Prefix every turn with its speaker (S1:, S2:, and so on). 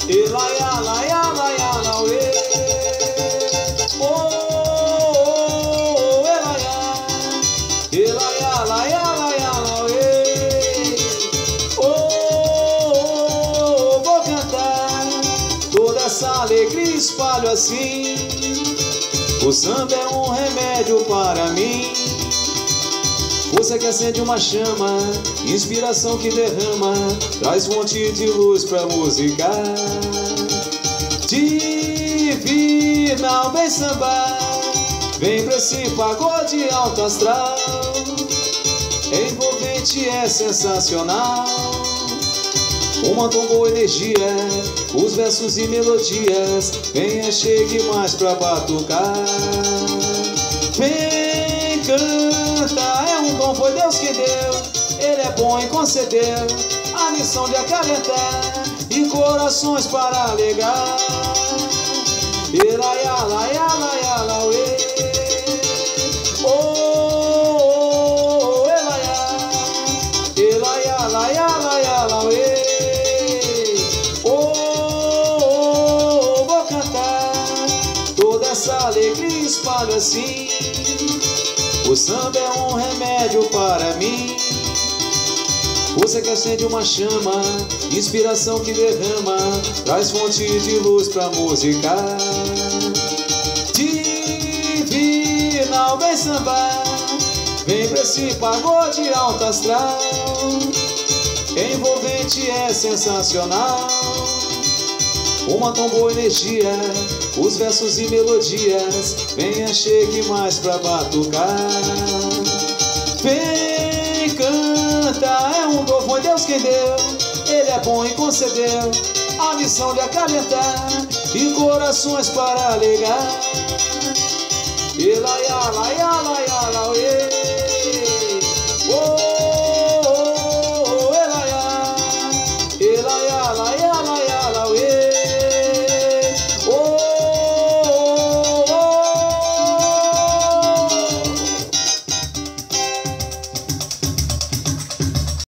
S1: Elaiá, laiá, laiá, lauê. Oh, elaiá, elaiá, laiá, laiá, lauê. Oh, vou cantar toda essa alegria, espalho assim. O samba é um remédio para mim. Força que acende uma chama, inspiração que derrama, traz fonte de luz pra música. Divinal, vem sambar, vem pra esse pagode alto astral. Envolvente, é sensacional. Uma tão boa energia, os versos e melodias. Venha, chegue mais pra batucar. Vem, canta, é um dom, foi Deus que deu. Ele é bom e concedeu a missão de acalentar e corações para alegar. Elaiá, laiá, laiá, lauê. Oh, elaiá, elaiá, laiá, laiá, lauê. Oh, vou cantar toda essa alegria, espalho assim. O samba é um remédio para mim. Força que acende uma chama, inspiração que derrama, traz fonte de luz pra música. Divinal, vem sambar, vem pra esse pagode alto astral. Envolvente, é sensacional. Uma tão boa energia, os versos e melodias. Venha, chegue mais pra batucar. Vem, canta, é um dom, foi Deus quem deu. Ele é bom e concedeu a missão de acalentar e corações para alegar. Elaiá, laiá, laiá, lauê.